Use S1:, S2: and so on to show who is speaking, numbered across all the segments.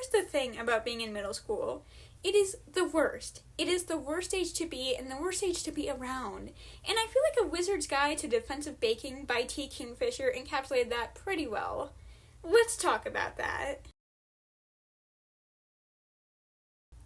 S1: here's the thing about being in middle school. It is the worst. It is the worst age to be and the worst age to be around. And I feel like A Wizard's Guide to Defensive Baking by T. Kingfisher encapsulated that pretty well. Let's talk about that.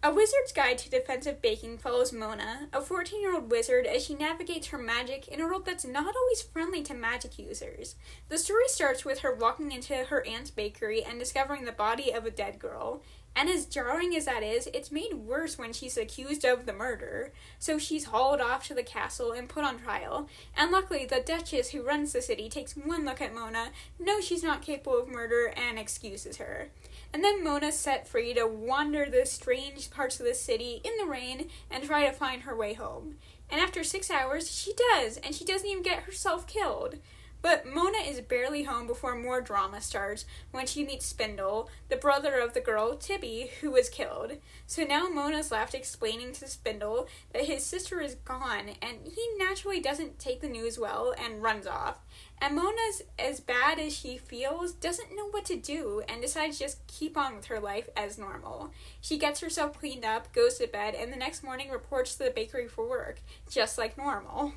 S1: A Wizard's Guide to Defensive Baking follows Mona, a 14-year-old wizard, as she navigates her magic in a world that's not always friendly to magic users. The story starts with her walking into her aunt's bakery and discovering the body of a dead girl. And as jarring as that is, it's made worse when she's accused of the murder. So she's hauled off to the castle and put on trial. And luckily, the Duchess who runs the city takes one look at Mona, knows she's not capable of murder, and excuses her. And then Mona's set free to wander the strange parts of the city in the rain and try to find her way home. And after 6 hours, she does, and she doesn't even get herself killed. But Mona is barely home before more drama starts when she meets Spindle, the brother of the girl, Tibby, who was killed. So now Mona's left explaining to Spindle that his sister is gone, and he naturally doesn't take the news well and runs off. And Mona's, as bad as she feels, doesn't know what to do and decides to just keep on with her life as normal. She gets herself cleaned up, goes to bed, and the next morning reports to the bakery for work, just like normal.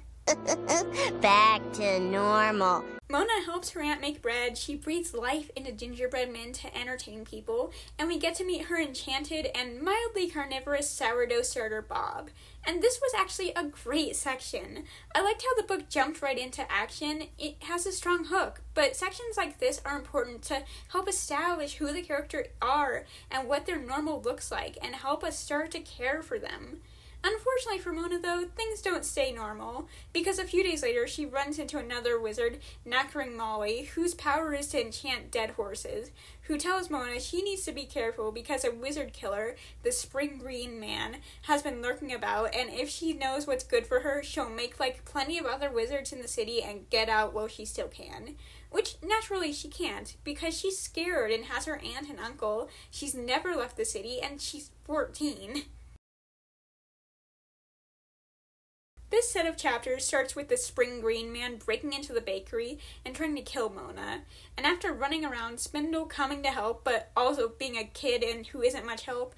S2: Back to normal.
S1: Mona helps her aunt make bread, she breathes life into gingerbread men to entertain people, and we get to meet her enchanted and mildly carnivorous sourdough starter Bob. And this was actually a great section. I liked how the book jumped right into action. It has a strong hook, but sections like this are important to help establish who the characters are and what their normal looks like, and help us start to care for them. Unfortunately for Mona, though, things don't stay normal, because a few days later she runs into another wizard, Knackering Molly, whose power is to enchant dead horses, who tells Mona she needs to be careful because a wizard killer, the Spring Green Man, has been lurking about, and if she knows what's good for her, she'll make like plenty of other wizards in the city and get out while she still can. Which, naturally, she can't, because she's scared and has her aunt and uncle, she's never left the city, and she's 14. This set of chapters starts with the Spring Green Man breaking into the bakery and trying to kill Mona. And after running around, Spindle coming to help, but also being a kid and who isn't much help,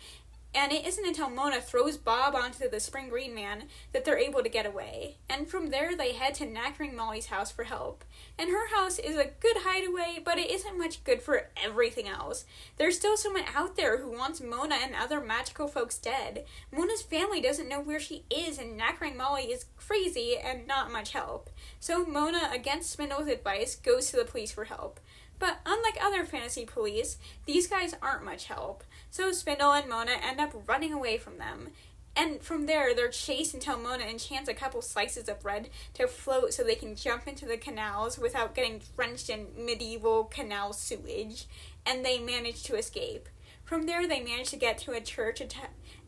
S1: and it isn't until Mona throws Bob onto the Spring Green Man that they're able to get away. And from there, they head to Knackering Molly's house for help. And her house is a good hideaway, but it isn't much good for everything else. There's still someone out there who wants Mona and other magical folks dead. Mona's family doesn't know where she is, and Knackering Molly is crazy and not much help. So Mona, against Spindle's advice, goes to the police for help. But unlike other fantasy police, these guys aren't much help. So Spindle and Mona end up running away from them. And from there, they're chased until Mona enchants a couple slices of bread to float so they can jump into the canals without getting drenched in medieval canal sewage. And they manage to escape. From there, they manage to get to a church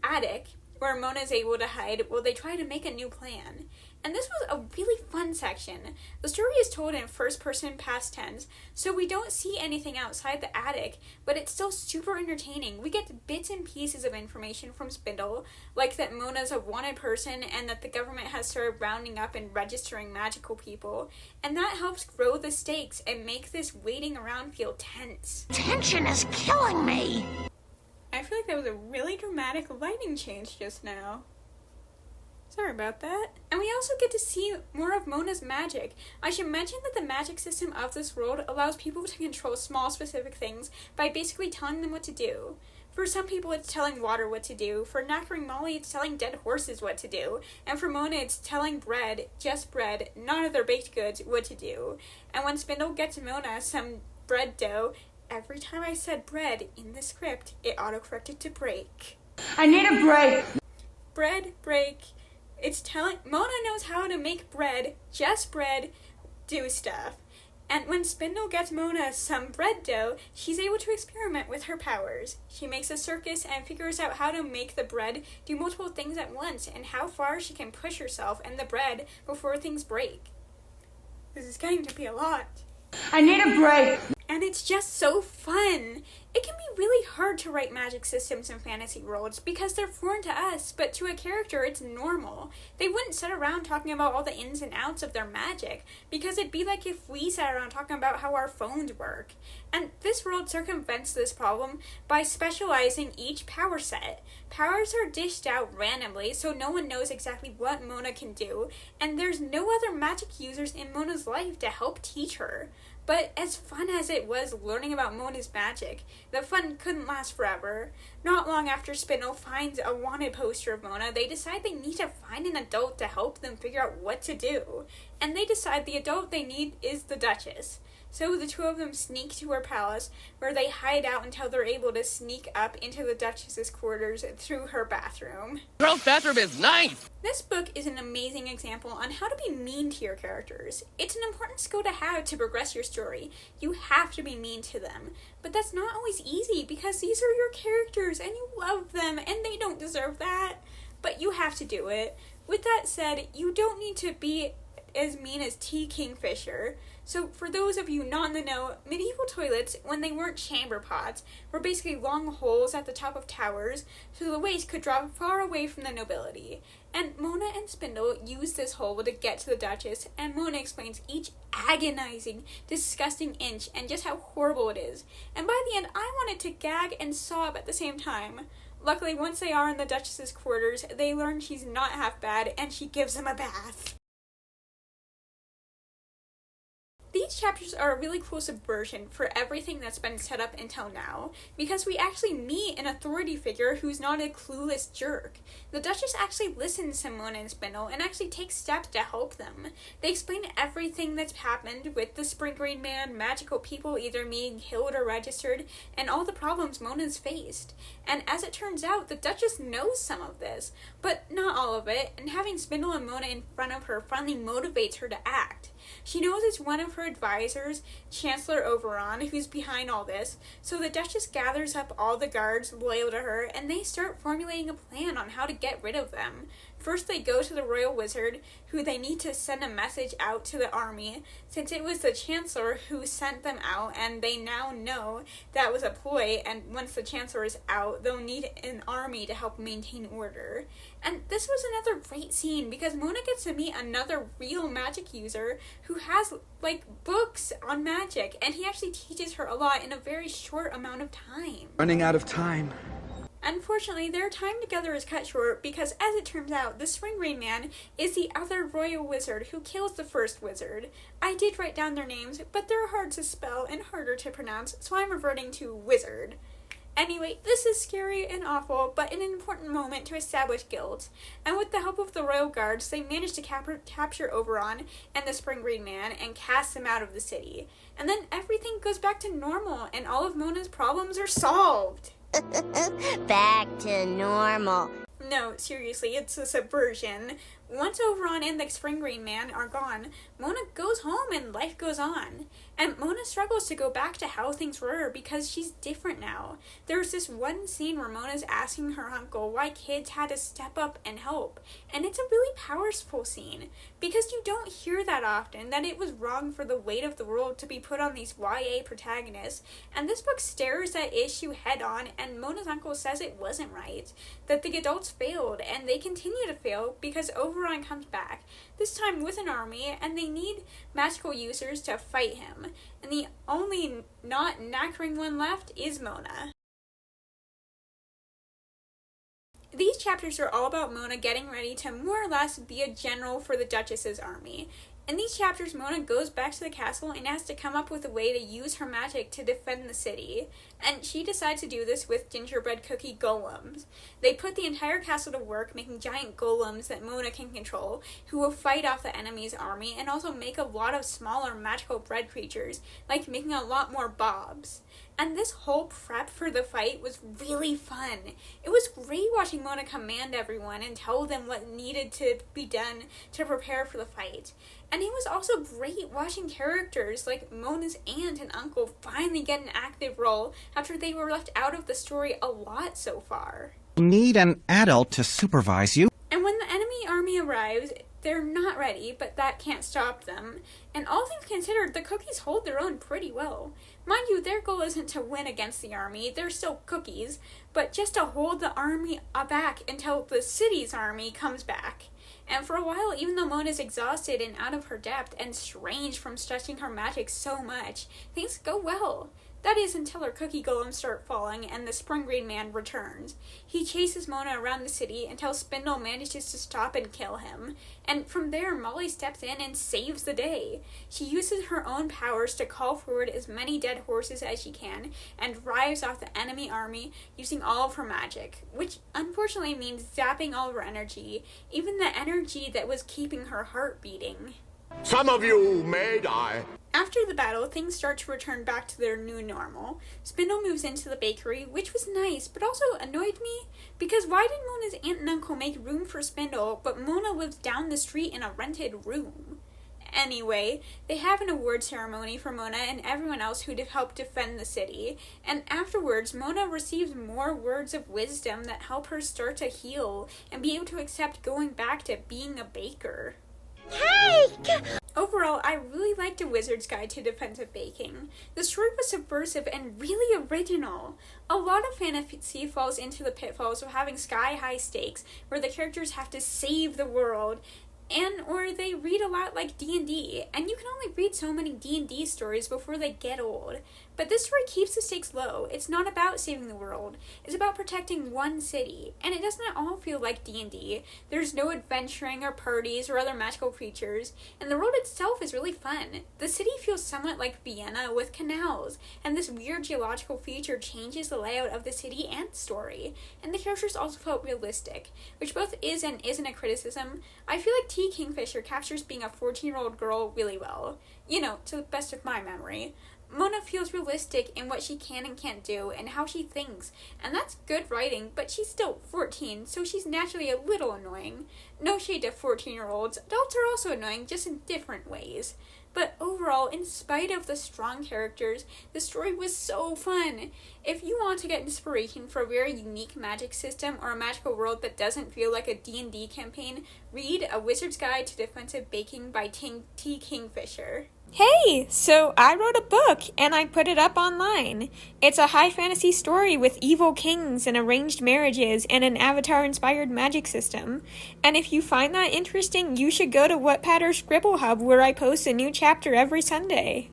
S1: attic where Mona is able to hide while they try to make a new plan. And this was a really fun section. The story is told in first-person past tense, so we don't see anything outside the attic, but it's still super entertaining. We get bits and pieces of information from Spindle, like that Mona's a wanted person and that the government has started rounding up and registering magical people, and that helps grow the stakes and make this waiting around feel tense.
S2: Tension is killing me!
S1: I feel like that was a really dramatic lighting change just now. Sorry about that. And we also get to see more of Mona's magic. I should mention that the magic system of this world allows people to control small specific things by basically telling them what to do. For some people it's telling water what to do, for Knackering Molly it's telling dead horses what to do, and for Mona it's telling bread, just bread, none of their baked goods, what to do. And when Spindle gets Mona some bread dough, every time I said bread in the script, it autocorrected to break.
S2: I need a break!
S1: Bread, break. It's telling Mona knows how to make bread, just bread, do stuff. And when Spindle gets Mona some bread dough, she's able to experiment with her powers. She makes a circus and figures out how to make the bread do multiple things at once and how far she can push herself and the bread before things break. This is getting to be a lot.
S2: I need a break.
S1: and it's just so fun. It can be really hard to write magic systems in fantasy worlds because they're foreign to us, but to a character it's normal. They wouldn't sit around talking about all the ins and outs of their magic, because it'd be like if we sat around talking about how our phones work. And this world circumvents this problem by specializing each power set. Powers are dished out randomly, so no one knows exactly what Mona can do, and there's no other magic users in Mona's life to help teach her. But as fun as it was learning about Mona's magic, the fun couldn't last forever. Not long after Spindle finds a wanted poster of Mona, they decide they need to find an adult to help them figure out what to do. And they decide the adult they need is the Duchess. So the two of them sneak to her palace, where they hide out until they're able to sneak up into the Duchess's quarters through her bathroom.
S3: Girl's bathroom is nice!
S1: This book is an amazing example on how to be mean to your characters. It's an important skill to have to progress your story. You have to be mean to them. But that's not always easy, because these are your characters and you love them and they don't deserve that. But you have to do it. With that said, you don't need to be as mean as T. Kingfisher. So for those of you not in the know, medieval toilets, when they weren't chamber pots, were basically long holes at the top of towers, so the waste could drop far away from the nobility. And Mona and Spindle use this hole to get to the Duchess, and Mona explains each agonizing, disgusting inch and just how horrible it is. And by the end, I wanted to gag and sob at the same time. Luckily, once they are in the Duchess's quarters, they learn she's not half bad, and she gives them a bath. These chapters are a really cool subversion for everything that's been set up until now, because we actually meet an authority figure who's not a clueless jerk. The Duchess actually listens to Mona and Spindle and actually takes steps to help them. They explain everything that's happened with the Spring Green Man, magical people either being killed or registered, and all the problems Mona's faced. And as it turns out, the Duchess knows some of this, but not all of it, and having Spindle and Mona in front of her finally motivates her to act. She knows it's one of her advisors, Chancellor Oberon, who's behind all this, so the Duchess gathers up all the guards loyal to her, and they start formulating a plan on how to get rid of them. First, they go to the royal wizard, who they need to send a message out to the army, since it was the Chancellor who sent them out, and they now know that was a ploy, and once the Chancellor is out, they'll need an army to help maintain order. And this was another great scene, because Mona gets to meet another real magic user who has, books on magic, and he actually teaches her a lot in a very short amount of time.
S4: Running out of time.
S1: Unfortunately, their time together is cut short because, as it turns out, the Spring Green Man is the other royal wizard who kills the first wizard. I did write down their names, but they're hard to spell and harder to pronounce, so I'm reverting to wizard. Anyway, this is scary and awful, but an important moment to establish guilt. And with the help of the royal guards, they manage to capture Oberon and the Spring Green Man and cast them out of the city. And then everything goes back to normal, and all of Mona's problems are solved.
S2: Back to normal.
S1: No, seriously, it's a subversion. Once Oberon and the Spring Green Man are gone, Mona goes home and life goes on. And Mona struggles to go back to how things were because she's different now. There's this one scene where Mona's asking her uncle why kids had to step up and help. And it's a really powerful scene because you don't hear that often, that it was wrong for the weight of the world to be put on these YA protagonists. And this book stares that issue head on, and Mona's uncle says it wasn't right, that the adults failed, and they continue to fail because Oberon comes back, this time with an army, and they need magical users to fight him. And the only not knackering one left is Mona. These chapters are all about Mona getting ready to more or less be a general for the Duchess's army. In these chapters, Mona goes back to the castle and has to come up with a way to use her magic to defend the city. And she decides to do this with gingerbread cookie golems. They put the entire castle to work making giant golems that Mona can control, who will fight off the enemy's army and also make a lot of smaller magical bread creatures, like making a lot more bobs. And this whole prep for the fight was really fun. It was great watching Mona command everyone and tell them what needed to be done to prepare for the fight. And it was also great watching characters like Mona's aunt and uncle finally get an active role after they were left out of the story a lot so far.
S5: You need an adult to supervise you.
S1: And when the enemy army arrives, They're not ready, but that can't stop them. And all things considered, the cookies hold their own pretty well. Mind you, their goal isn't to win against the army, they're still cookies, but just to hold the army back until the city's army comes back. And for a while, even though Mona's exhausted and out of her depth and strange from stretching her magic so much, things go well. That is until her cookie golems start falling and the Spring Green Man returns. He chases Mona around the city until Spindle manages to stop and kill him. And from there, Molly steps in and saves the day. She uses her own powers to call forward as many dead horses as she can and drives off the enemy army using all of her magic, which unfortunately means zapping all of her energy, even the energy that was keeping her heart beating.
S4: Some of you may die.
S1: After the battle, things start to return back to their new normal. Spindle moves into the bakery, which was nice, but also annoyed me, because why did Mona's aunt and uncle make room for Spindle, but Mona lives down the street in a rented room? Anyway, they have an award ceremony for Mona and everyone else who helped defend the city, and afterwards, Mona receives more words of wisdom that help her start to heal and be able to accept going back to being a baker.
S2: Cake!
S1: Overall, I really liked A Wizard's Guide to Defensive Baking. The story was subversive and really original. A lot of fantasy falls into the pitfalls of having sky-high stakes, where the characters have to save the world, or they read a lot like D&D, and you can only read so many D&D stories before they get old. But this story keeps the stakes low. It's not about saving the world. It's about protecting one city, and it doesn't all feel like D&D. There's no adventuring or parties or other magical creatures, and the world itself is really fun. The city feels somewhat like Vienna with canals, and this weird geological feature changes the layout of the city and story. And the characters also felt realistic, which both is and isn't a criticism. I feel like T. Kingfisher captures being a 14-year-old girl really well. To the best of my memory. Mona feels realistic in what she can and can't do and how she thinks, and that's good writing, but she's still 14, so she's naturally a little annoying. No shade to 14-year-olds, adults are also annoying, just in different ways. But overall, in spite of the strong characters, the story was so fun. If you want to get inspiration for a very unique magic system or a magical world that doesn't feel like a D&D campaign, read A Wizard's Guide to Defensive Baking by T. Kingfisher. Hey, so I wrote a book and I put it up online. It's a high fantasy story with evil kings and arranged marriages and an Avatar-inspired magic system. And if you find that interesting, you should go to Wattpad or Scribble Hub where I post a new chapter every Sunday.